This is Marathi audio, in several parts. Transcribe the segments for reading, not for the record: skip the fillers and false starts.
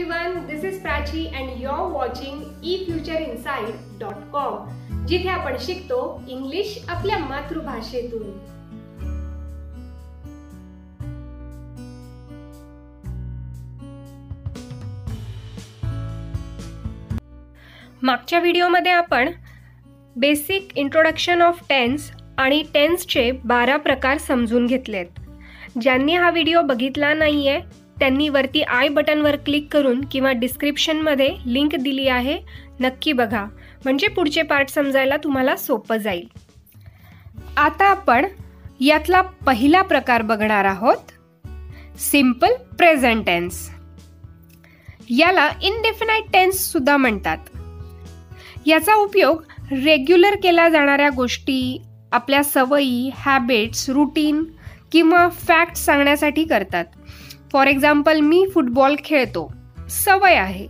everyone, this is Prachi and you're watching efutureinside.com, जिथे आपण शिकतो इंग्लिश आपल्या मातृभाषेतून. मागच्या व्हिडिओमध्ये आपण बेसिक इंट्रोडक्शन ऑफ टेन्स आणि टेन्सचे 12 प्रकार समजून घेतलेत. ज्यांनी हा व्हिडिओ बघितला नाहीये त्यांनी वरती आय बटनवर क्लिक करून किंवा डिस्क्रिप्शनमध्ये लिंक दिली आहे, नक्की बघा, म्हणजे पुढचे पार्ट समजायला तुम्हाला सोपं जाईल. आता आपण यातला पहिला प्रकार बघणार आहोत, सिंपल प्रेझेंट टेन्स. याला इनडेफिनाइट टेन्स सुद्धा म्हणतात. याचा उपयोग रेग्युलर केल्या जाणाऱ्या गोष्टी, आपल्या सवयी, हॅबिट्स, रूटीन किंवा फॅक्ट सांगण्यासाठी करतात. फॉर एक्झाम्पल, मी फुटबॉल खेळतो, सवय आहे.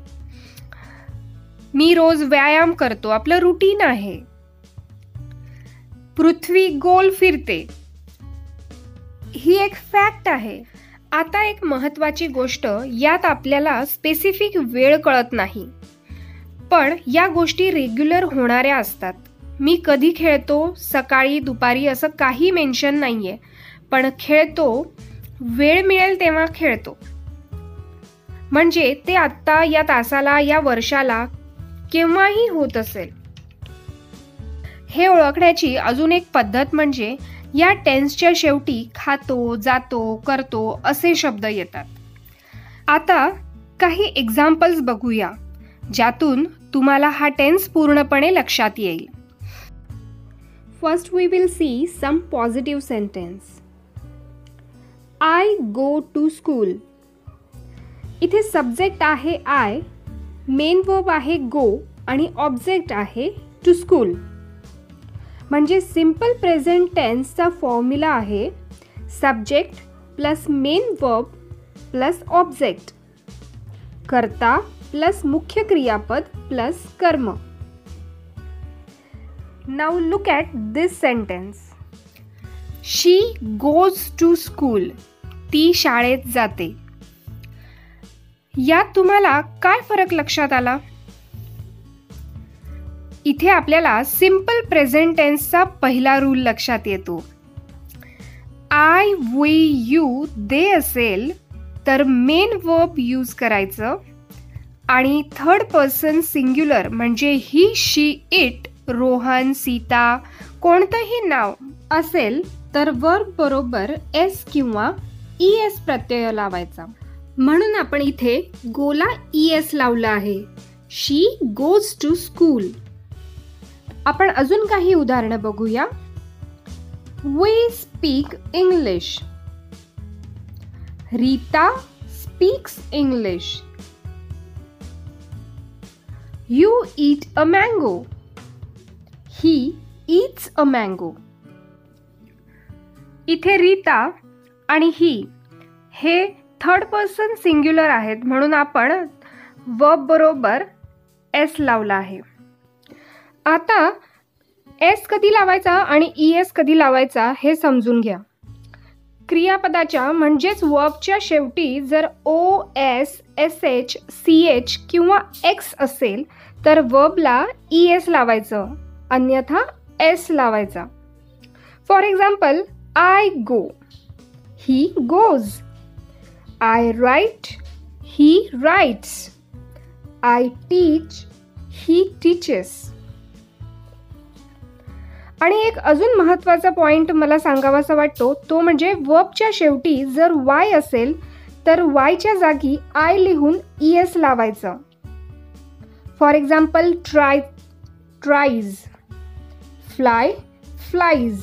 मी रोज व्यायाम करतो, आपलं रूटीन आहे. पृथ्वी गोल फिरते, ही एक फॅक्ट आहे. आता एक महत्त्वाची गोष्ट, यात आपल्याला स्पेसिफिक वेळ कळत नाही, पण या गोष्टी रेग्युलर होणाऱ्या असतात. मी कधी खेळतो, सकाळी दुपारी असं काही मेन्शन नाहीये, पण खेळतो, वेळ मिळेल तेव्हा खेळतो. म्हणजे ते आत्ता, या तासाला, या वर्षाला केव्हाही होत असेल. हे ओळखण्याची अजून एक पद्धत म्हणजे या टेन्सच्या शेवटी खातो, जातो, करतो असे शब्द येतात. आता काही एक्झाम्पल्स बघूया, ज्यातून तुम्हाला हा टेन्स पूर्णपणे लक्षात येईल. First we will see some positive sentence. I go to school. इथे सब्जेक्ट आहे I, मेन वर्ब आहे go आणि ऑब्जेक्ट आहे टू स्कूल. म्हणजे सिंपल प्रेझेंट टेन्सचा फॉर्म्युला आहे subject plus main verb plus object, कर्ता प्लस मुख्य क्रियापद प्लस कर्म. Now look at this sentence. She goes to school. ती शाळेत जाते. यात तुम्हाला काय फरक लक्षात आला? इथे आपल्याला सिंपल प्रेझेंट टेन्सचा पहिला रूल लक्षात येतो. आय, वी, यू, दे असेल तर मेन वर्ब यूज करायचं आणि थर्ड पर्सन सिंग्युलर म्हणजे ही, शी, इट, रोहन, सीता कोणतंही नाव असेल तर वर्ब बरोबर एस किंवा ईएस प्रत्यय लावायचा. म्हणून आपण इथे गोला ईएस लावला आहे. She goes to school. आपण अजून काही उदाहरणं बघूया. We speak English. Rita speaks English. You eat a mango. He eats a mango. इथे रीता आणि ही हे थर्ड पर्सन सिंग्युलर आहेत, म्हणून आपण वर्ब बरोबर एस लावला आहे. आता एस कधी लावायचा आणि ईएस कधी लावायचा हे समजून घ्या. क्रियापदाच्या म्हणजेच वर्बच्या शेवटी जर O, S, S H, C H किंवा एक्स असेल तर वर्बला ईएस लावायचं, अन्यथा एस लावायचा. For example, I go, he goes. I write, he writes. I teach, he teaches. आणि एक अजून महत्त्वाचा पॉइंट मला सांगावासा वाटतो, तो म्हणजे वर्बच्या शेवटी जर वाय असेल तर वायच्या जागी आय लिहून ईएस लावायचं. For example, try, tries, fly, flies.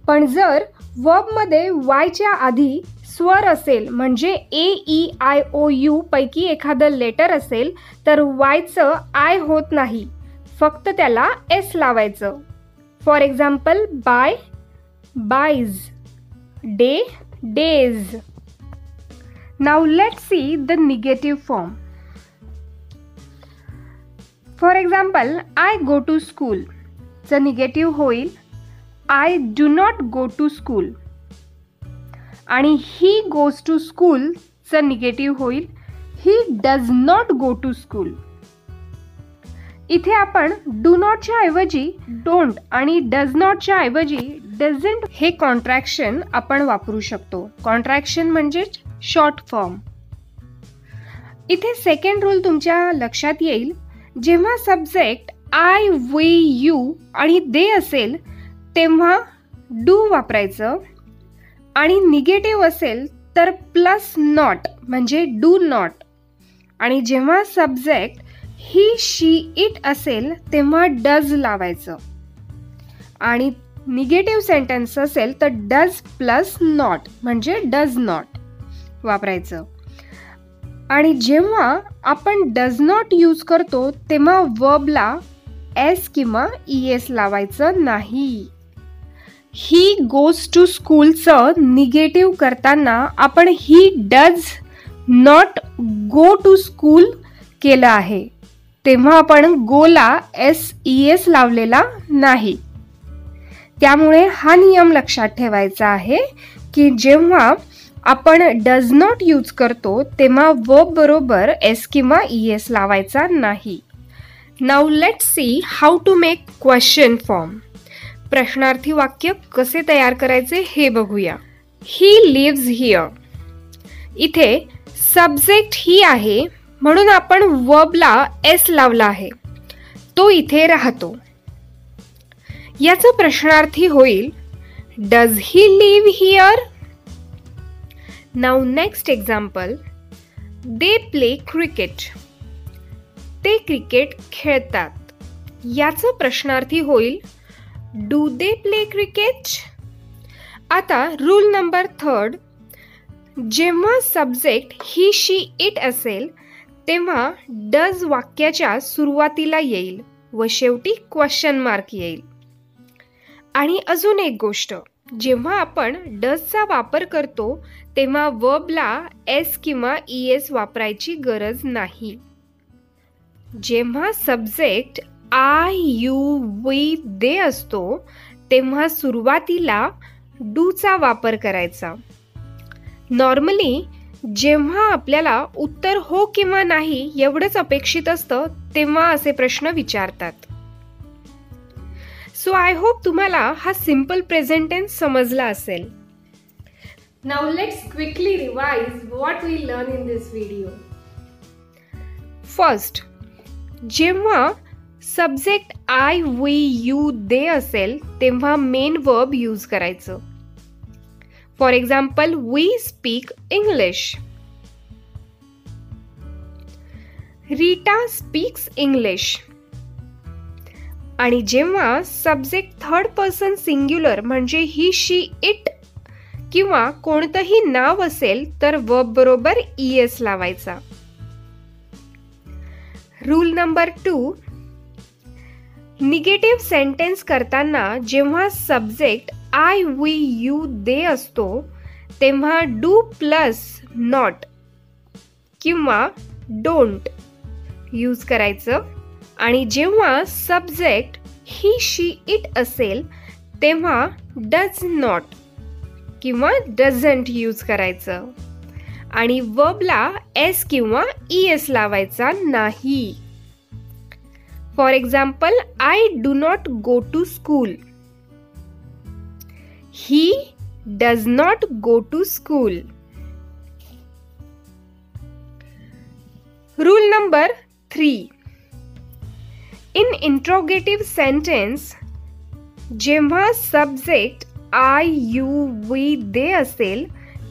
पण जर वर्बमध्ये वायच्या आधी स्वर असेल म्हणजे ए, ई, आय, ओ, यू पैकी एखादं लेटर असेल तर वायचं आय होत नाही, फक्त त्याला एस लावायचं. For example, buy, buys, day, days. Now let's see the negative form. For example, I go to school चं निगेटिव्ह होईल I do not go to school. आणि he goes to school चं निगेटिव्ह होईल he does not go to school. इथे आपण डू नॉटच्या ऐवजी डोंट आणि डज नॉटच्या ऐवजी डझंट हे कॉन्ट्रॅक्शन आपण वापरू शकतो. कॉन्ट्रॅक्शन म्हणजे शॉर्ट फॉर्म. इथे सेकंड रूल तुमच्या लक्षात येईल. जेव्हा सब्जेक्ट आय, वी, यू आणि दे असेल तेव्हा डू वापरायचं आणि निगेटिव्ह असेल तर प्लस नॉट म्हणजे डू नॉट. आणि जेव्हा सब्जेक्ट ही, शी, इट असेल तेव्हा डज लावायचं आणि निगेटिव्ह सेंटेन्स असेल तर डज प्लस नॉट म्हणजे डज नॉट वापरायचं. आणि जेव्हा आपण डज नॉट यूज करतो तेव्हा वर्बला एस किंवा ईएस लावायचं नाही. ही गोज टू स्कूलचं निगेटिव्ह करताना आपण he does not go to school केलं आहे तेव्हा आपण गोला एस लावलेला नाही. त्यामुळे हा नियम लक्षात ठेवायचा आहे की जेव्हा आपण डज नॉट यूज करतो तेव्हा वर्ब बरोबर एस किंवा ईएस लावायचा नाही. Now let's see how to make question form. प्रश्नार्थी वाक्य कसे तयार करायचे हे बघूया. He lives here. इथे सब्जेक्ट ही आहे म्हणून आपण वर्बला एस लावला आहे. तो इथे राहतो. याचं प्रश्नार्थी होईल does he live here. Now next example. They play cricket. ते क्रिकेट खेळतात. याचं प्रश्नार्थी होईल डू दे प्ले क्रिकेट. आता रूल नंबर 3. जेव्हा सब्जेक्ट ही, शी, इट असेल तेव्हा डज वाक्याच्या सुरुवातीला येईल व शेवटी क्वेश्चन मार्क येईल. आणि अजून एक गोष्ट, जेव्हा आपण डजचा वापर करतो तेव्हा वर्बला एस किंवा ईएस वापरायची गरज नाही. जेव्हा सब्जेक्ट आय, यू, वी, दे असतो तेव्हा सुरुवातीला डूचा वापर करायचा. नॉर्मली जेव्हा आपल्याला उत्तर हो किंवा नाही एवढंच अपेक्षित असतं तेव्हा असे प्रश्न विचारतात. सो आय होप तुम्हाला हा सिंपल प्रेझेंट टेन्स समजला असेल. Now let's quickly revise what we learn in this video. First, जेव्हा subject I, we, you, they असेल तेव्हा मेन वर्ब यूज करायचं. For example, we speak English. Rita speaks English. आणि जेव्हा सब्जेक्ट थर्ड पर्सन सिंग्युलर म्हणजे ही, शी, इट किंवा कोणतंही नाव असेल तर वर्ब बरोबर ईएस लावायचा. Rule number 2. निगेटिव्ह सेंटेन्स करताना जेव्हा subject I, we, you, they असतो तेव्हा डू प्लस नॉट किंवा डोंट यूज करायचं. आणि जेव्हा सब्जेक्ट ही, शी, इट असेल तेव्हा डज नॉट किंवा डझंट यूज करायचं. आणि वर्बला एस किंवा ईएस लावायचा नाही. For example, I do not go to school. He does not go to school. Rule number 3. In interrogative sentence जेव्हा subject I, you, we, they असेल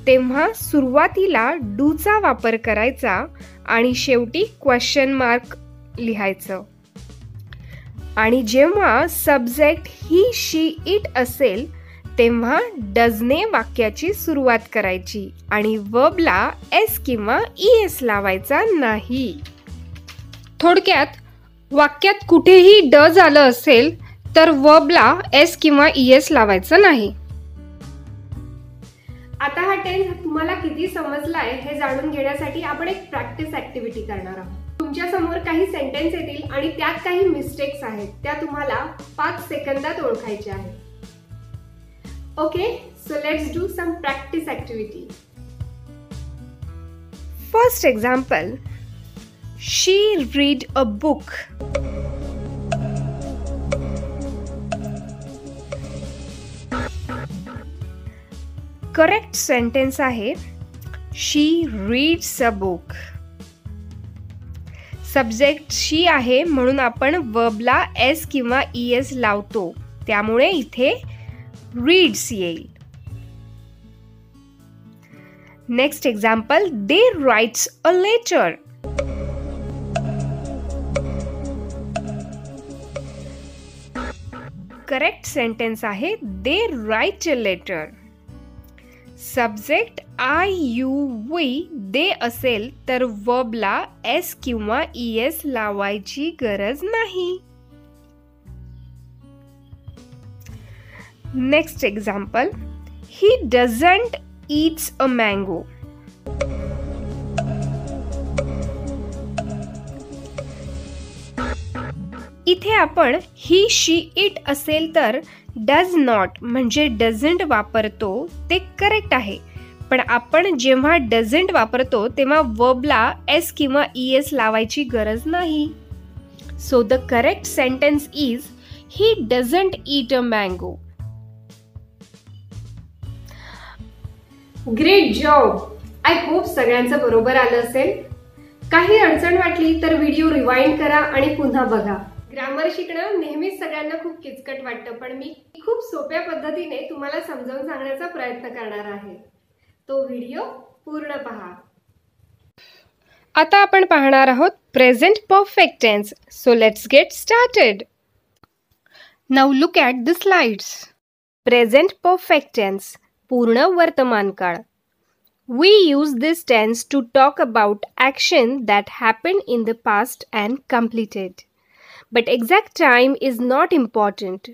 तेव्हा सुरुवातीला डूचा वापर करायचा आणि शेवटी क्वेश्चन मार्क लिहायचं. आणि जेव्हा सब्जेक्ट ही, शी, इट असेल तेव्हा डजने वाक्याची सुरुवात करायची आणि वर्बला एस किंवा ईएस लावायचा नाही. थोडक्यात वाक्यात कुठेही डज आलं असेल तर वर्बला एस किंवा ईएस लावायचं नाही. आता हा टेन्स तुम्हाला किती समजलाय हे जाणून घेण्यासाठी आपण एक प्रॅक्टिस ऍक्टिव्हिटी करणार आहोत. तुमच्या समोर काही सेंटेन्स येतील आणि त्यात काही मिस्टेक्स आहेत, त्या तुम्हाला 5 सेकंदात ओळखायच्या आहेत. Okay, so let's do some practice activity. First example, she read a book. Correct sentence आहे she reads a book. Subject she आहे म्हणून आपण वर्बला एस किंवा ईएस लावतो, त्यामुळे इथे रीड्स येईल. Next example, they writes a letter. Correct sentence आहे they write a letter. Subject I you we they असेल तर वर्बला एस किंवा ईएस लावायची गरज नाही. Next example, he doesn't eats a mango. इथे आपण ही शी इट असेल तर डज नॉट म्हणजे डझंट वापरतो, ते करेक्ट आहे. पण आपण जेव्हा डझंट वापरतो तेव्हा वर्बला एस किंवा ईएस लावायची गरज नाही. So the correct sentence is he doesn't eat a mango. Great job. I hope सगळ्यांचं बरोबर आलं असेल. काही अडचण वाटली तर व्हिडिओ रिवाइंड करा आणि पुन्हा बघा. ग्रामर शिकणं नेहमीच सगळ्यांना खूप किचकट वाटतं, पण मी खूप सोप्या पद्धतीने तुम्हाला समजावून सांगण्याचा प्रयत्न करणार आहे. तो व्हिडिओ पूर्ण पहा. आता आपण पाहणार आहोत present perfect tense. So let's get started. Now look at the slides. Present perfect tense, पूर्ण वर्तमान काळ. We use this tense to talk about action that happened in the past and completed. But exact time is not important.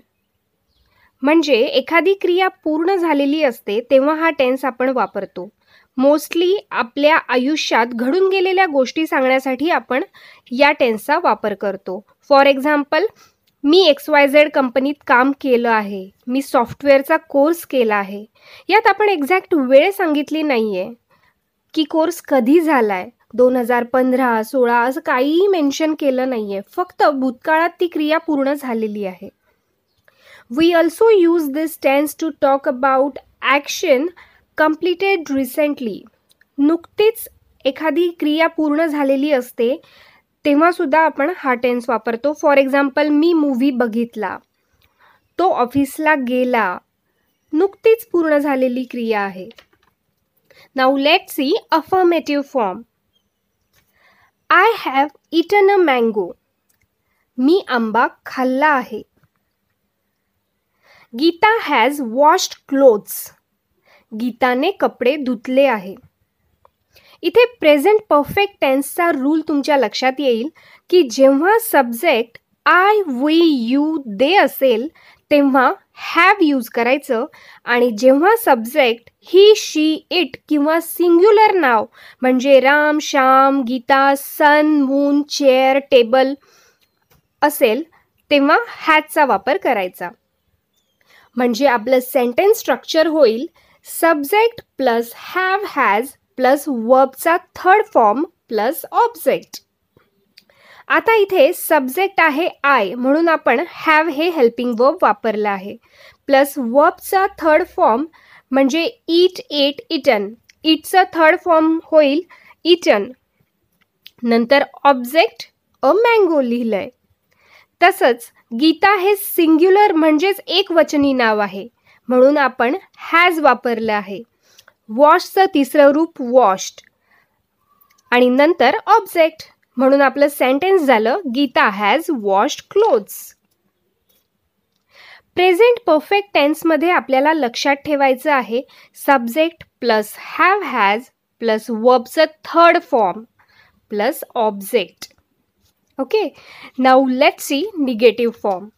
म्हणजे एखादी क्रिया पूर्ण झालेली असते तेव्हा हा टेन्स आपण वापरतो. मोस्टली आपल्या आयुष्यात घडून गेलेल्या गोष्टी सांगण्यासाठी आपण या टेन्सचा वापर करतो. फॉर एक्झाम्पल, मी XYZ कंपनीत काम केलं आहे. मी सॉफ्टवेअरचा कोर्स केला आहे. यात आपण एक्झॅक्ट वेळ सांगितली नाही आहे की कोर्स कधी झाला आहे, 2015, 16 असं काहीही मेन्शन केलं नाही आहे. फक्त भूतकाळात ती क्रिया पूर्ण झालेली आहे. We also use this tense to talk about action completed recently. नुकतीच एखादी क्रिया पूर्ण झालेली असते तेव्हा सुद्धा आपण हा टेन्स वापरतो. फॉर एक्झाम्पल, मी मूव्ही बघितला, तो ऑफिसला गेला, नुकतीच पूर्ण झालेली क्रिया आहे. Now let's see affirmative form. I have eaten a mango. मी आंबा खाल्ला आहे. Geeta has washed clothes. गीताने कपडे धुतले आहे. इथे प्रेझेंट परफेक्ट टेन्सचा रूल तुमच्या लक्षात येईल की जेव्हा subject I, we, you, they असेल तेव्हा हॅव यूज करायचं, आणि जेव्हा सब्जेक्ट ही, शी, इट किंवा सिंग्युलर नाव म्हणजे Ram, Shyam, Geeta, sun, moon, chair, table असेल तेव्हा हॅजचा वापर करायचा. म्हणजे आपलं सेंटेन्स स्ट्रक्चर होईल subject plus have, has plus वर्बचा थर्ड फॉर्म प्लस ऑब्जेक्ट. आता इथे सब्जेक्ट आहे आय म्हणून आपण हॅव हे हेल्पिंग वर्ब वापरलं आहे, प्लस वर्बचा थर्ड फॉर्म म्हणजे ईट, एट, इटन. ईटचा थर्ड फॉर्म होईल इटन. नंतर ऑब्जेक्ट अ मँगो लिहिलंय. तसंच गीता हे सिंग्युलर म्हणजेच एक वचनी नाव आहे म्हणून आपण हॅज वापरलं आहे. वॉशचं तिसरं रूप वॉश्ड आणि नंतर ऑब्जेक्ट म्हणून आपलं सेंटेन्स झालं Geeta has washed clothes. Present perfect टेन्समध्ये आपल्याला लक्षात ठेवायचं आहे subject plus have, has plus वर्बचं third form plus object. Okay, now let's see negative form.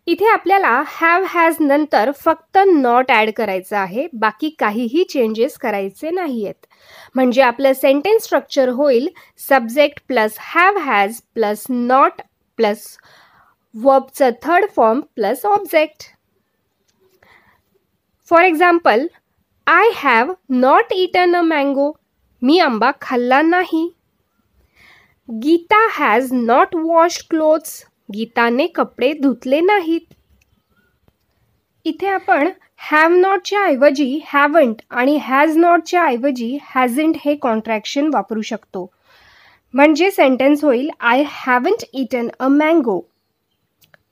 इथे आपल्याला हॅव, हॅज नंतर फक्त नॉट ॲड करायचं आहे, बाकी काहीही चेंजेस करायचे नाही आहेत. म्हणजे आपलं सेंटेन्स स्ट्रक्चर होईल subject plus have, has plus not plus वर्बचं third form plus object. For example, I have not eaten a mango. मी आंबा खाल्ला नाही. Geeta has not washed clothes. गीताने कपडे धुतले नाहीत. इथे आपण हॅव नॉटच्या ऐवजी हॅवंट आणि हॅज नॉटच्या ऐवजी हॅझंट हे कॉन्ट्रॅक्शन वापरू शकतो. म्हणजे सेंटेन्स होईल I haven't eaten a mango.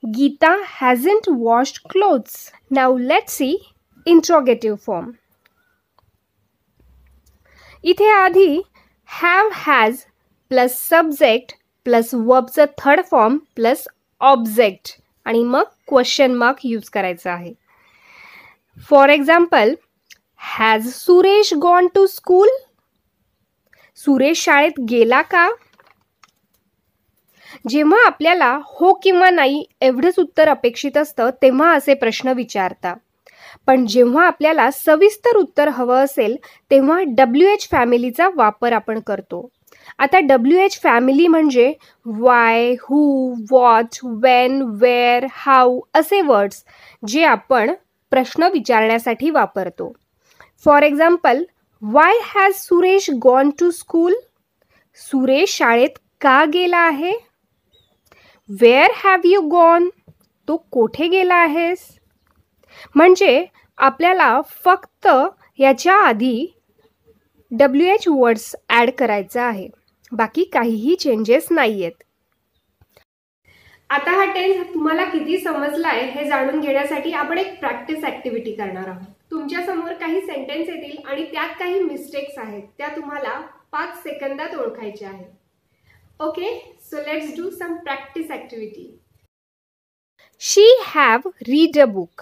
Geeta hasn't washed clothes. Now let's see interrogative form. इथे आधी have has plus subject plus वर्बचं थर्ड फॉर्म प्लस ऑब्जेक्ट आणि मग क्वेश्चन मार्क यूज करायचा आहे. For example, has Suresh gone to school. Suresh शाळेत गेला का? जेव्हा आपल्याला हो किंवा नाही एवढंच उत्तर अपेक्षित असतं तेव्हा असे प्रश्न विचारता. पण जेव्हा आपल्याला सविस्तर उत्तर हवं असेल तेव्हा WH फॅमिलीचा वापर आपण करतो. आता WH फॅमिली म्हणजे why, who, what, when, where, how असे वर्ड्स जे आपण प्रश्न विचारण्यासाठी वापरतो. For example, why has Suresh gone to school. Suresh शाळेत का गेला आहे? Where have you gone. तो कोठे गेला आहेस? म्हणजे आपल्याला फक्त याच्या आधी WH वर्ड्स ॲड करायचा आहे, बाकी काहीही चेंजेस नाही आहेत. आता हा टेन्स तुम्हाला किती समजला आहे हे जाणून घेण्यासाठी आपण एक प्रॅक्टिस ॲक्टिव्हिटी करणार आहोत. तुमच्यासमोर काही सेंटेन्स येतील आणि त्यात काही मिस्टेक्स आहेत, त्या तुम्हाला 5 सेकंदात ओळखायच्या आहेत. Okay, so let's do some practice activity. She have read a book.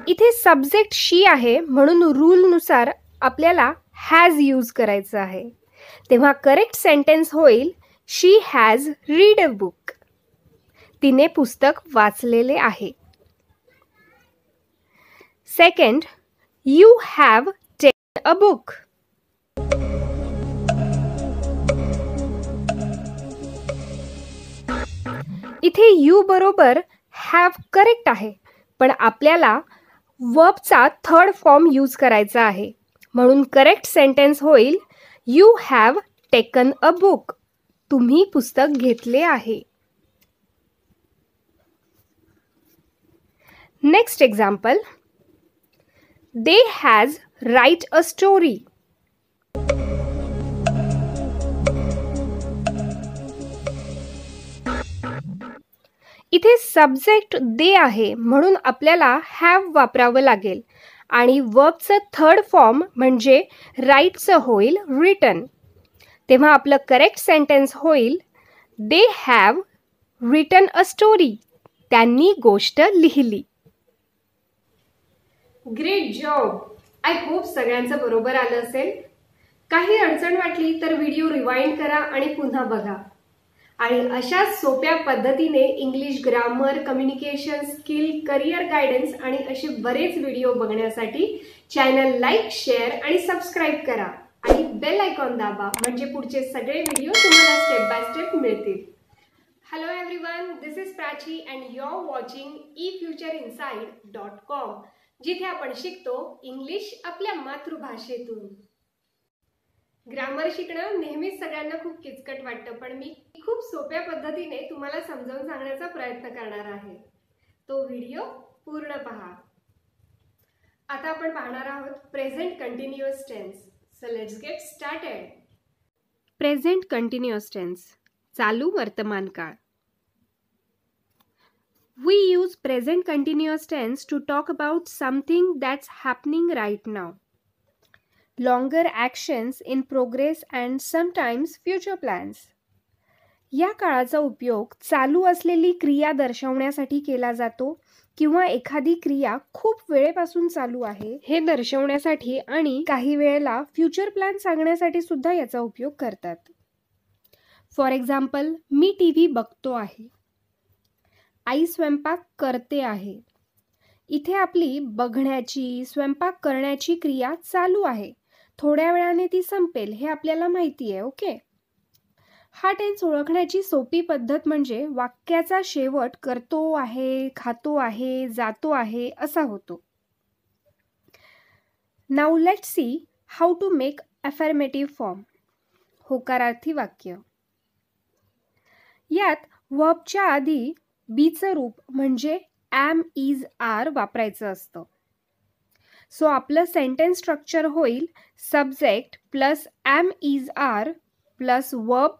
इथे सब्जेक्ट शी आहे म्हणून रूलनुसार आपल्याला हॅज यूज करायचं आहे. तेव्हा करेक्ट सेंटेन्स होईल she has read a book. तिने पुस्तक वाचलेले आहे. Second, you have taken a book. इथे यू बरोबर हॅव करेक्ट आहे, पण आपल्याला वर्बचा थर्ड फॉर्म यूज करायचा आहे म्हणून करेक्ट सेंटेन्स होईल you have taken a book. तुम्ही पुस्तक घेतले आहे. Next example, they has right a story. इथे सब्जेक्ट दे आहे म्हणून आपल्याला हॅव वापरावं लागेल आणि वर्बचं थर्ड फॉर्म म्हणजे राईटचं होईल रिटन. तेव्हा आपलं करेक्ट सेंटेन्स होईल they have written a story. त्यांनी गोष्ट लिहिली. Great job. आय होप सगळ्यांचं बरोबर आलं असेल. काही अडचण वाटली तर व्हिडिओ रिवाइंड करा आणि पुन्हा बघा. आणि अशा सोप्या पद्धतीने English grammar, communication skill, career guidance आणि असे बरेच व्हिडिओ बघण्यासाठी चॅनल लाईक, शेअर आणि सबस्क्राईब करा आणि बेल आयकॉन दाबा म्हणजे पुढचे सगळे व्हिडिओ तुम्हाला स्टेप बाय स्टेप मिळतील. Hello everyone, this is Prachi and you are watching efutureinside.com, जिथे आपण शिकतो इंग्लिश आपल्या मातृभाषेतून. ग्रामर शिकणं नेहमीच सगळ्यांना खूप किचकट वाटतं, पण मी खूप सोप्या पद्धतीने तुम्हाला समजावून सांगण्याचा प्रयत्न करणार आहे. तो व्हिडिओ पूर्ण पहा. आता आपण पाहणार आहोत present continuous tense. So let's get started. Present continuous tense, चालू वर्तमान काळ. We use present continuous tense to talk about something that's happening right now. Longer actions in progress and sometimes future plans. या काळाचा उपयोग चालू असलेली क्रिया दर्शवण्यासाठी केला जातो किंवा एखादी क्रिया खूप वेळेपासून चालू आहे हे दर्शवण्यासाठी आणि काही वेळेला फ्युचर प्लॅन सांगण्यासाठी सुद्धा याचा उपयोग करतात. फॉर एक्झाम्पल, मी TV बघतो आहे. आई स्वयंपाक करते आहे. इथे आपली बघण्याची, स्वयंपाक करण्याची क्रिया चालू आहे. थोड्या वेळाने ती संपेल हे आपल्याला माहिती आहे. ओके. हा टेन्स ओळखण्याची सोपी पद्धत म्हणजे वाक्याचा शेवट करतो आहे, खातो आहे, जातो आहे असा होतो. Now let's see how to make affirmative form. होकारार्थी वाक्य. यात वर्बच्या आधी बीचं रूप म्हणजे एम, इज, आर वापरायचं असतं. सो आपलं सेंटेन्स स्ट्रक्चर होईल subject plus am, is, are plus verb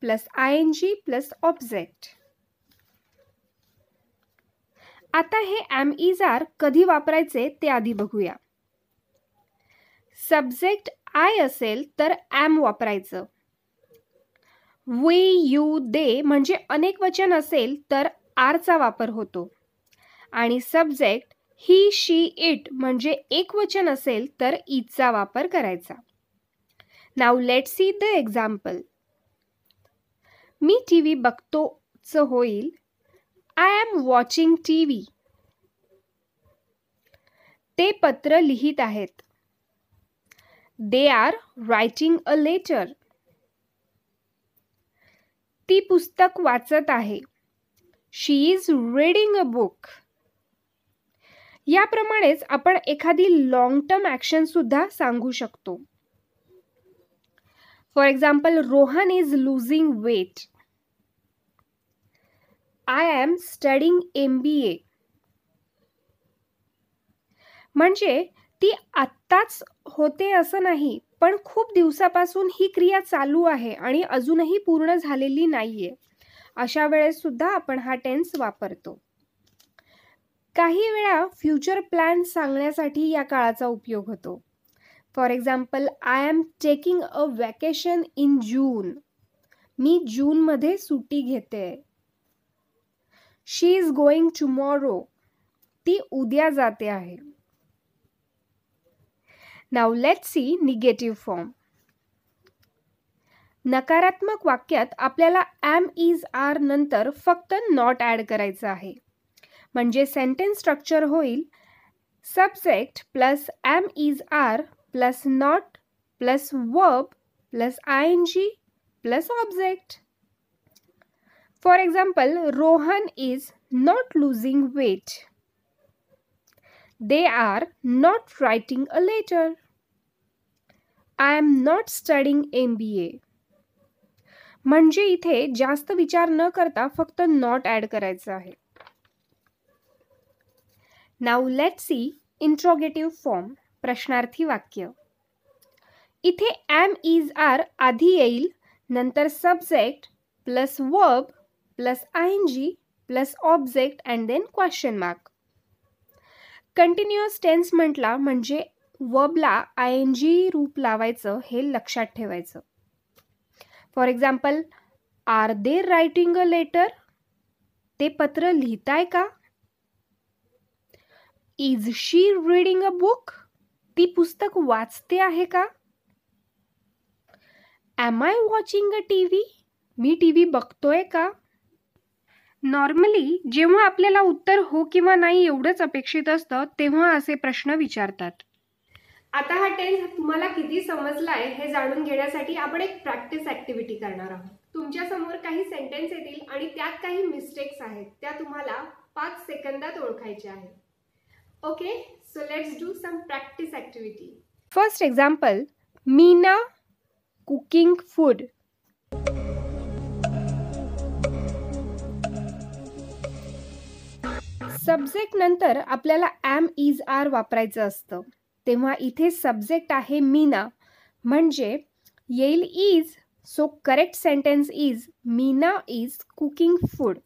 plus I N G plus object. आता हे एम, इज, आर कधी वापरायचे ते आधी बघूया. सब्जेक्ट आय असेल तर एम वापरायचं. वी, यू, दे म्हणजे अनेक वचन असेल तर आरचा वापर होतो. आणि सब्जेक्ट ही, शी, इट म्हणजे एक वचन असेल तर इजचा वापर करायचा. Now let's see the example. मी टीव्ही बघतोचं होईल आय एम वॉचिंग टीव्ही. ते पत्र लिहित आहेत. They are writing a letter. ती पुस्तक वाचत आहे. She is reading a book. याप्रमाणेच आपण एखादी लॉंग टर्म ॲक्शन सुद्धा सांगू शकतो. For example, Rohan is losing weight. I am studying MBA. म्हणजे ती आत्ताच होते असं नाही, पण खूप दिवसापासून ही क्रिया चालू आहे आणि अजूनही पूर्ण झालेली नाहीये. अशा वेळेस सुद्धा आपण हा टेन्स वापरतो. काही वेळा फ्युचर प्लॅन सांगण्यासाठी या काळाचा उपयोग होतो. For example, I am taking a vacation in June. मी जूनमध्ये सुट्टी घेते. She is going tomorrow. ती उद्या जाते आहे. Now let's see negative form. नकारात्मक वाक्यात आपल्याला एम, इज, आर नंतर फक्त नॉट ॲड करायचं आहे. म्हणजे सेंटेन्स स्ट्रक्चर होईल subject plus am, is, are plus not plus verb plus I N G plus object. For example, Rohan is not losing weight. They are not writing a letter. I am not studying MBA. म्हणजे इथे जास्त विचार न करता फक्त नॉट ॲड करायचं आहे. Now let's see interrogative form. प्रश्नार्थी वाक्य. इथे एम, इज, आर आधी येईल, नंतर subject plus verb plus I N G plus object and then question mark. Continuous tense म्हटला म्हणजे वर्बला आयएनजी रूप लावायचं हे लक्षात ठेवायचं. For example, are they writing a letter. ते पत्र लिहिताय का? Is she reading a book. ती पुस्तक वाचते आहे का? Am I watching a TV. मी टीव्ही बघतोय का? नॉर्मली जेव्हा आपल्याला उत्तर हो किंवा नाही एवढंच अपेक्षित असतं तेव्हा असे प्रश्न विचारतात. आता हा टेन्स तुम्हाला किती समजलाय हे जाणून घेण्यासाठी आपण एक प्रॅक्टिस ॲक्टिव्हिटी करणार आहोत. तुमच्या समोर काही सेंटेन्स येतील आणि त्यात काही मिस्टेक्स आहेत, त्या तुम्हाला 5 सेकंदात ओळखायच्या आहेत. Okay, so let's do some practice activity. First example, Meena cooking food. Subject नंतर आपल्याला एम, इज, आर वापरायचं असतं. तेव्हा इथे सब्जेक्ट आहे मीना, म्हणजे येईल is. So correct sentence is Meena is cooking food.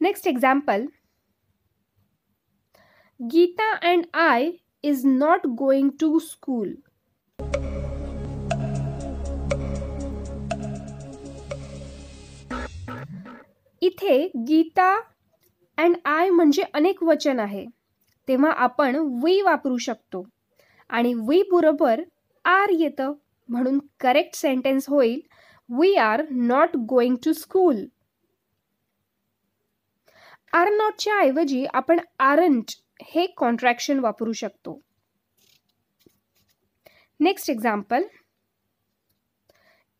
Next example, Geeta and I is not going to school. इथे गीता अँड आय म्हणजे अनेक वचन आहे, तेव्हा आपण वी वापरू शकतो आणि वी बरोबर आर येतं, म्हणून करेक्ट सेंटेन्स होईल we are not going to school. Are नॉटच्या ऐवजी आपण आरंट हे कॉन्ट्रॅक्शन वापरू शकतो. Next example,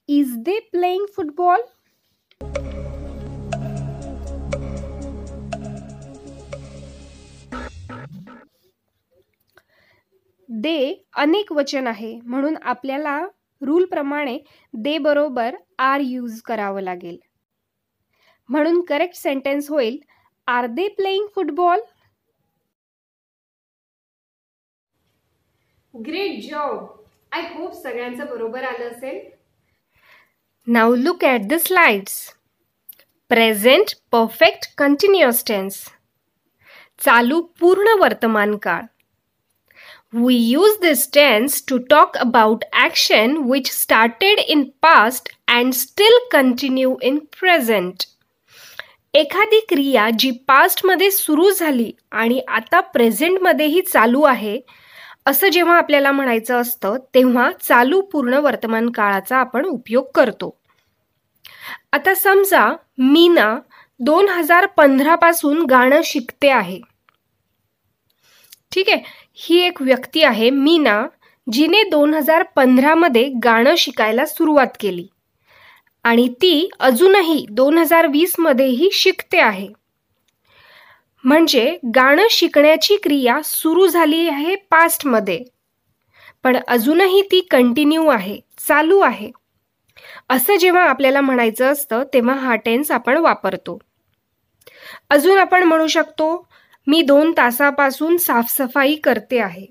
is they playing football? They अनेक वचन आहे म्हणून आपल्याला रूल प्रमाणे दे बरोबर आर यूज करावं लागेल. म्हणून करेक्ट सेंटेन्स होईल are they playing football? Great job. I hope सगळ्यांचं बरोबर आलं असेल. Now look at the slides. Present perfect continuous tense, चालू पूर्ण वर्तमान काळ. We use this tense to talk about action which started in past and still continue in present. एखादी क्रिया जी पास्टमध्ये सुरू झाली आणि आता प्रेझेंटमध्येही चालू आहे असं जेव्हा आपल्याला म्हणायचं असतं तेव्हा चालू पूर्ण वर्तमान काळाचा आपण उपयोग करतो. आता समजा मीना 2015 पासून गाणं शिकते आहे. ठीक आहे, ही एक व्यक्ती आहे मीना, जिने 2015 मध्ये गाणं शिकायला सुरुवात केली आणि ती अजूनही 2020 मध्येही शिकते आहे. म्हणजे गाणं शिकण्याची क्रिया सुरू झाली आहे पास्टमध्ये, पण अजूनही ती कंटिन्यू आहे, चालू आहे. असं जेव्हा आपल्याला म्हणायचं असतं तेव्हा हा टेन्स आपण वापरतो. अजून आपण म्हणू शकतो मी 2 तासापासून साफसफाई करते आहे.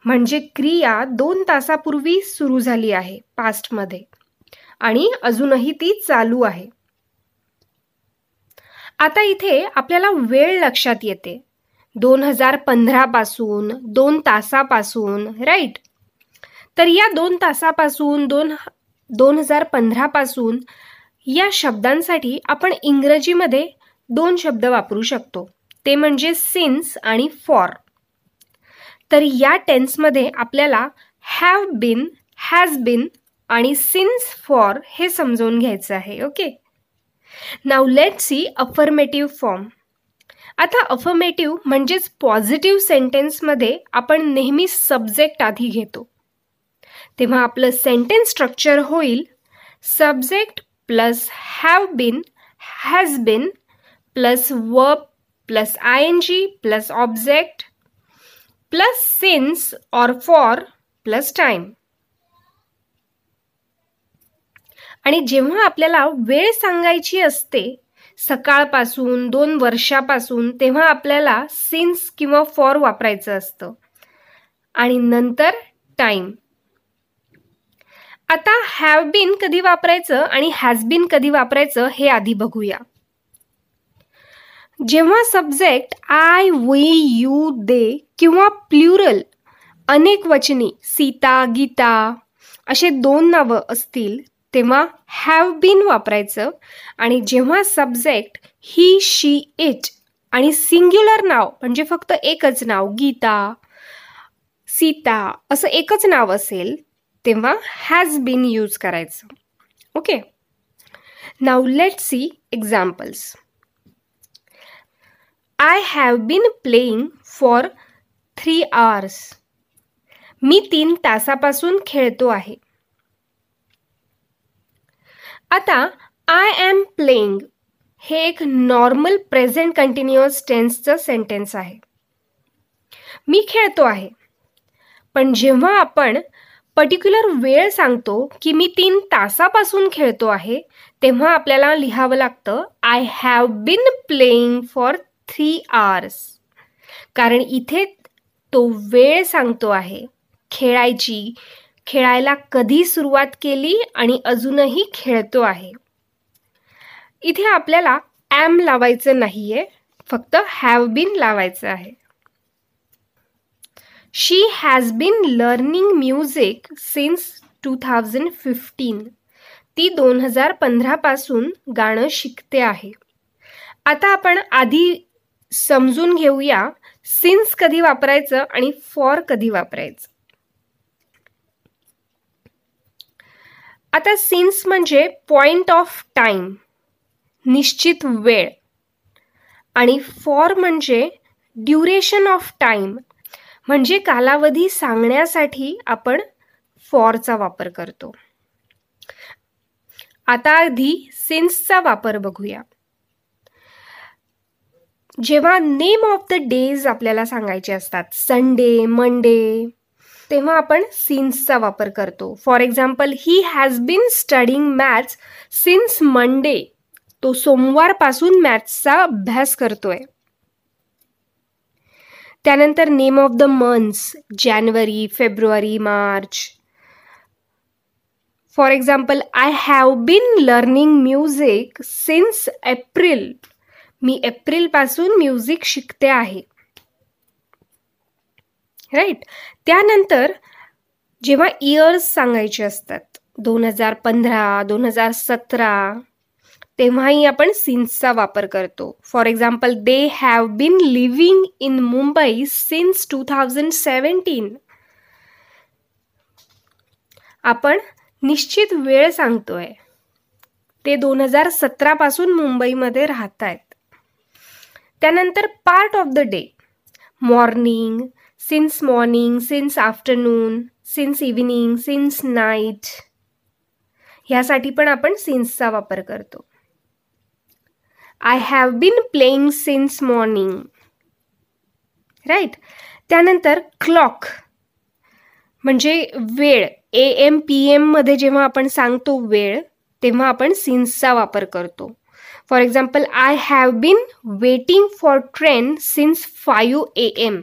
म्हणजे क्रिया 2 तासापूर्वी सुरू झाली आहे पास्टमध्ये आणि अजूनही ती चालू आहे. आता इथे आपल्याला वेळ लक्षात येते. 2015 पासून, 2 तासापासून, राईट? तर या 2 तासापासून, 2015 पासून या शब्दांसाठी आपण इंग्रजीमध्ये 2 शब्द वापरू शकतो. ते म्हणजे सिन्स आणि फॉर. तर या टेन्समध्ये आपल्याला हॅव बीन, हॅज बीन आणि सिन्स फॉर हे समजून घ्यायचं आहे. Okay, now let's see affirmative form. आता अफर्मेटिव्ह म्हणजेच पॉझिटिव्ह सेंटेन्समध्ये आपण नेहमी सब्जेक्ट आधी घेतो. तेव्हा आपलं सेंटेन्स स्ट्रक्चर होईल subject plus have been, has been plus verb plus ing plus object plus since और फॉर प्लस टाइम. आणि जेव्हा आपल्याला वेळ सांगायची असते सकाळपासून, 2 वर्षापासून, तेव्हा आपल्याला सिन्स किंवा फॉर वापरायचं असतं आणि नंतर टाइम. आता हॅव बीन कधी वापरायचं आणि हॅज बीन कधी वापरायचं हे आधी बघूया. जेव्हा सब्जेक्ट आय, वी, यू, दे किंवा प्लुरल अनेक वचनी सीता, गीता असे 2 नावं असतील तेव्हा हॅव बीन वापरायचं. आणि जेव्हा सब्जेक्ट ही, शी, इट आणि सिंग्युलर नाव म्हणजे फक्त एकच नाव गीता, सीता असं एकच नाव असेल तेव्हा हॅज बीन यूज करायचं. Okay, now let's C examples. I have been playing for 3 hours. मी 3 तासापासून खेळतो आहे. आता I am playing हे एक नॉर्मल प्रेझेंट कंटिन्युअस टेन्सचं सेंटेन्स आहे. मी खेळतो आहे. पण जेव्हा आपण पर्टिक्युलर वेळ सांगतो की मी 3 तासापासून खेळतो आहे तेव्हा आपल्याला लिहावं लागतं I have been playing for 3 hours. कारण इथे तो वेळ सांगतो आहे खेळायची, खेळायला कधी सुरुवात केली आणि अजूनही खेळतो आहे. इथे आपल्याला ॲम लावायचं नाहीये, फक्त हॅव बीन लावायचं आहे. She has been learning music since 2015. ती 2015 पासून गाणं शिकते आहे. आता आपण आधी समजून घेऊया सिन्स कधी वापरायचं आणि फॉर कधी वापरायचं. आता सिन्स म्हणजे पॉइंट ऑफ टाइम, निश्चित वेळ, आणि फॉर म्हणजे ड्युरेशन ऑफ टाइम म्हणजे कालावधी सांगण्यासाठी आपण फॉरचा वापर करतो. आता आधी सिन्सचा वापर बघूया. जेव्हा नेम ऑफ द डेज आपल्याला सांगायचे असतात, संडे, मंडे, तेव्हा आपण सिन्सचा वापर करतो. For example, he has been studying maths since Monday. तो सोमवारपासून मॅथ्सचा अभ्यास करतोय. त्यानंतर name of the months, January, February, March. For example, I have been learning music since April. मी एप्रिलपासून म्युझिक शिकते आहे. राईट. त्यानंतर जेव्हा इयर्स सांगायचे असतात, 2015, 2017, तेव्हाही आपण सिन्सचा वापर करतो. For example, they have been living in Mumbai since 2017. आपण निश्चित वेळ सांगतोय. ते 2017 पासून मुंबईमध्ये राहत आहेत. त्यानंतर part of the day, morning, since morning, since afternoon, since evening, since night, ह्यासाठी पण आपण सिन्सचा वापर करतो. I have been playing since morning. Right. त्यानंतर क्लॉक म्हणजे वेळ, AM PM मध्ये जेव्हा आपण सांगतो वेळ, तेव्हा आपण सिन्सचा वापर करतो. For example, I have been waiting for train since 5 AM.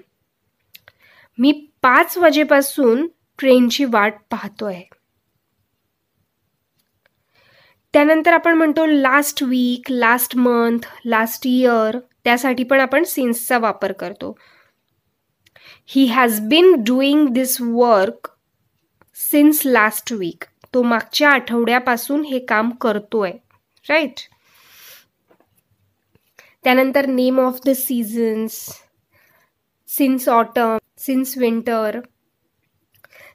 मी 5 वाजेपासून ट्रेनची वाट पाहतोय. त्यानंतर आपण म्हणतो last week, last month, last year, त्यासाठी पण आपण सिन्सचा वापर करतो. He has been doing this work since last week. तो मागच्या आठवड्यापासून हे काम करतोय. राईट. त्यानंतर name of the seasons, since autumn, since winter.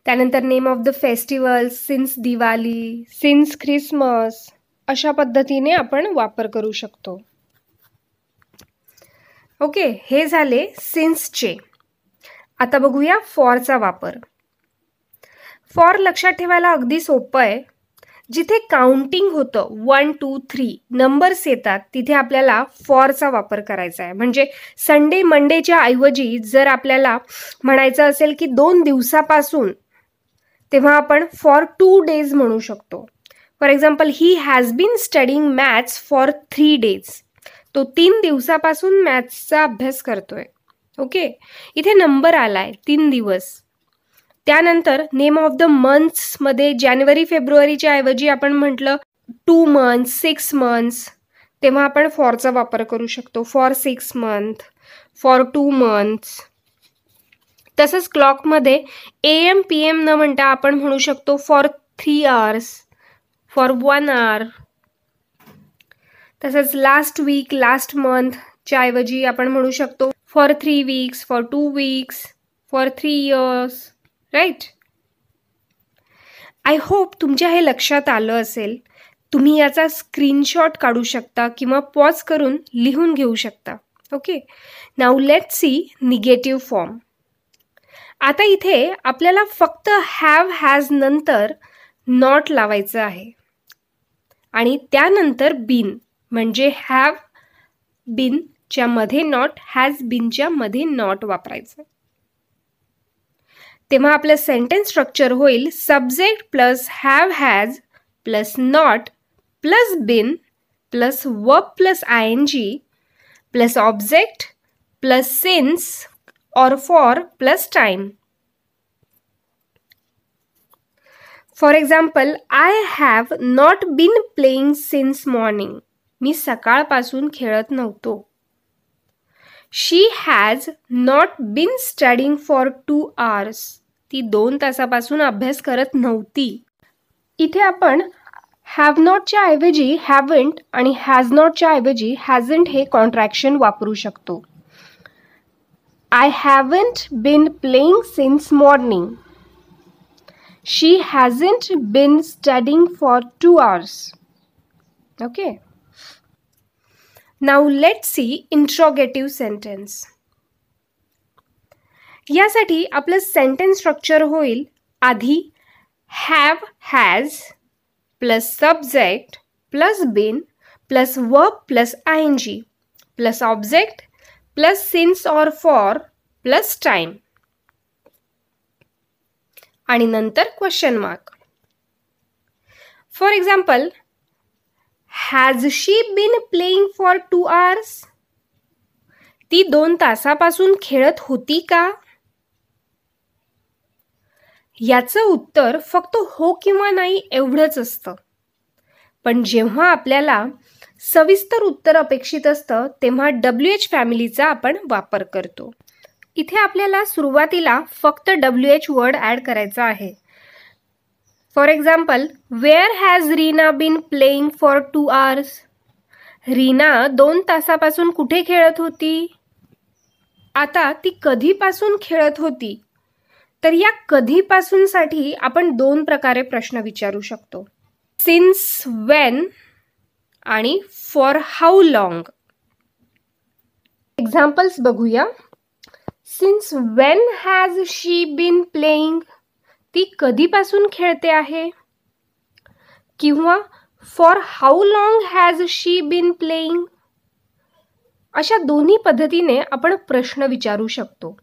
त्यानंतर name of the festivals, since Diwali, since Christmas. अशा पद्धतीने आपण वापर करू शकतो. ओके, हे झाले सिन्सचे. आता बघूया फॉरचा वापर. फॉर लक्षात ठेवायला अगदी सोपं आहे. जिथे काउंटिंग होतं 1 2 3 नंबर्स येतात, तिथे आपल्याला फॉरचा वापर करायचा आहे. म्हणजे संडे मंडेच्या ऐवजी जर आपल्याला म्हणायचं असेल की 2 दिवसापासून, तेव्हा आपण फॉर 2 days म्हणू शकतो. For example, he has been studying maths for 3 days. तो 3 दिवसापासून मॅथ्सचा अभ्यास करतोय. ओके, इथे नंबर आलाय 3 दिवस. त्यानंतर नेम ऑफ द मंथ्समध्ये जानेवारी फेब्रुवारीच्या ऐवजी आपण म्हटलं 2 months, 6 months, तेव्हा आपण फॉरचा वापर करू शकतो. For 6 months, for 2 months. तसंच क्लॉकमध्ये AM PM न म्हणता आपण म्हणू शकतो फॉर 3 hours, फॉर 1 hour. तसंच लास्ट वीक, लास्ट मंथच्या ऐवजी आपण म्हणू शकतो for 3 weeks, for 2 weeks, for 3 years. Right. I hope तुमच्या हे लक्षात आलं असेल. तुम्ही याचा स्क्रीनशॉट काढू शकता किंवा पॉज करून लिहून घेऊ शकता. Okay, now let's see negative form. आता इथे आपल्याला फक्त हॅव हॅज नंतर नॉट लावायचं आहे आणि त्यानंतर बीन, म्हणजे हॅव बीनच्या मध्ये नॉट, हॅज बीनच्या मध्ये नॉट वापरायचं. तेव्हा आपलं सेंटेन्स स्ट्रक्चर होईल subject plus have has plus not plus been plus verb plus ING plus object plus since और for plus time. For example, I have not been playing since morning. मी सकाळपासून खेळत नव्हतो. She has not been studying for 2 hours. ती 2 तासापासून अभ्यास करत नव्हती. इथे आपण हॅव नॉटच्या ऐवजी हॅवंट आणि हॅज नॉटच्या ऐवजी हॅझंट हे कॉन्ट्रॅक्शन वापरू शकतो. I haven't been playing since morning. She hasn't been studying for 2 hours. Okay, now let's see interrogative sentence. यासाठी आपलं सेंटेन्स स्ट्रक्चर होईल आधी have has plus subject plus been plus verb plus ing plus object plus since or for plus time आणि नंतर question mark. For example, has she been playing for 2 hours? ती 2 तासापासून खेळत होती का? याचं उत्तर फक्त हो किंवा नाही एवढंच असतं. पण जेव्हा आपल्याला सविस्तर उत्तर अपेक्षित असतं तेव्हा WH फॅमिलीचा आपण वापर करतो. इथे आपल्याला सुरुवातीला फक्त WH वर्ड ॲड करायचा आहे. For example, where has Reena been playing for 2 hours? Reena 2 तासापासून कुठे खेळत होती? आता ती कधीपासून खेळत होती? तर या कधीपासूनसाठी आपण 2 प्रकारे प्रश्न विचारू शकतो. सिन्स वेन आणि फॉर हाऊ लॉंग. एक्झाम्पल्स बघूया. Since when has she been playing? ती कधीपासून खेळते आहे? किंवा for how long has she been playing? अशा दोन्ही पद्धतीने आपण प्रश्न विचारू शकतो.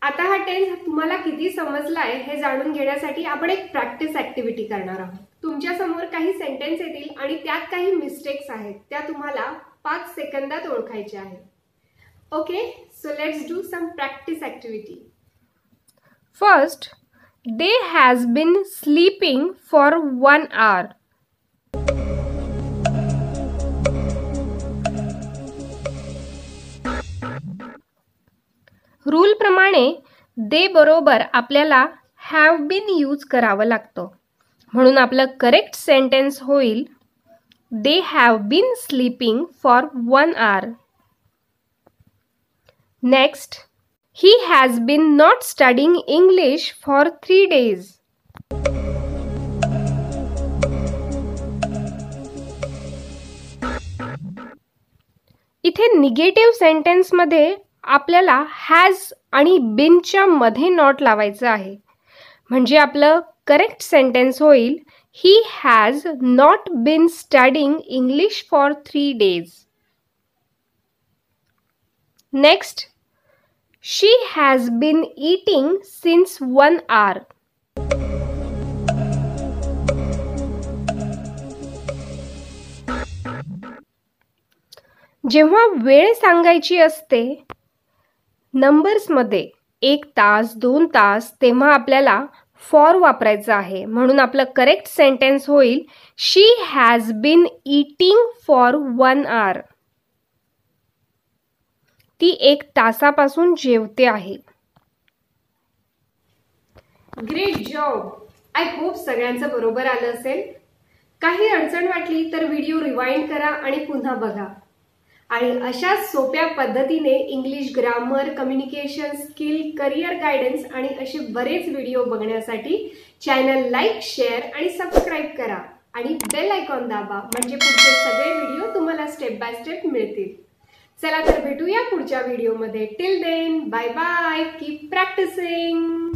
आता हा टेन्स तुम्हाला किती समजलाय हे जाणून घेण्यासाठी आपण एक प्रॅक्टिस ऍक्टिव्हिटी करणार आहोत. तुमच्या समोर काही सेंटेन्स येतील आणि त्यात काही मिस्टेक्स आहेत, त्या तुम्हाला 5 सेकंदात ओळखायच्या आहेत. Okay, so let's do some practice activity. First, they has been sleeping for 1 hour. Rule प्रमाणे दे बरोबर आपल्याला हॅव बीन यूज करावं लागतं. म्हणून आपलं करेक्ट सेंटेन्स होईल they have been sleeping for 1 hour. Next, he has been not studying English for 3 days. इथे निगेटिव्ह सेंटेन्समध्ये आपल्याला हॅज आणि बीनच्या मध्ये नॉट लावायचं आहे. म्हणजे आपलं करेक्ट सेंटेन्स होईल he has not been studying English for 3 days. Next, she has been eating since 1 hour. जेव्हा वेळ सांगायची असते नंबर्समध्ये 1 तास 2 तास, तेव्हा आपल्याला फॉर वापरायचं आहे. म्हणून आपलं करेक्ट सेंटेन्स होईल she has been eating for 1 hour. ती 1 तासापासून जेवते आहे. Great job. आय होप सगळ्यांचं बरोबर आलं असेल. काही अडचण वाटली तर व्हिडिओ रिवाइंड करा आणि पुन्हा बघा. आणि अशा सोप्या पद्धतीने English grammar, communication skill, career guidance आणि असे बरेच व्हिडिओ बघण्यासाठी चॅनल लाईक, शेअर आणि सबस्क्राईब करा आणि बेल आयकॉन दाबा. म्हणजे पुढचे सगळे व्हिडिओ तुम्हाला स्टेप बाय स्टेप मिळतील. चला तर भेटूया पुढच्या व्हिडिओमध्ये. Till then, bye bye. Keep practising.